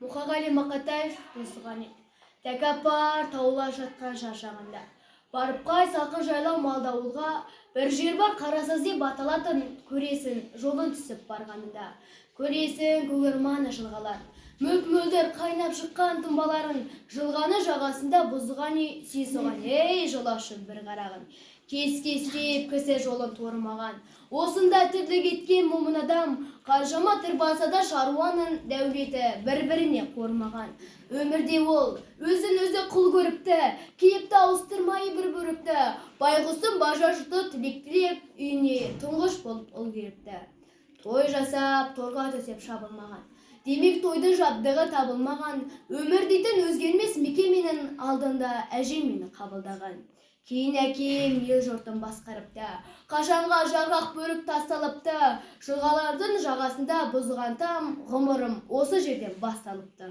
Мұқағали Мақатаев Досыған тәкаппар таула жатқан шаршағанда. Барып қай салқын жайлау малда ауылға, бір жер бар қарасыз деп аталатын, көресің жолын түсіп барғанында. Көресің көгерман жылғалар, мөлт-мөлдір қайнап шыққан тұнбаларын, жылғаны жағасында бұзған сен соған, ей жолаушы бір қарағын. Кес-кестеп кісі жолын торымаған, осында тірлік еткен момын адам, қаншама тырбанса да шаруаның дәулеті бір-біріне қормаған. Өмірде ол өзін-өзі құл көріпті, кейіпті ауыстырмай бір бөрікті, байғұстың бажа жұты тілектіреп, үйіне тұңғыш болып ұл келіпті. Той жасап, торға төсеп шабылмаған, демек тойдың жабдығы табылмаған, өмір дейтін өзгермес мекеменің алдында әжем мені қабылдаған. Кейін әкем ел жұртын басқарыпты, қашанға жарғақ бөрік тасталыпты, жылғалардың жағасында бұзған там ғұмырым осы жерден басталыпты.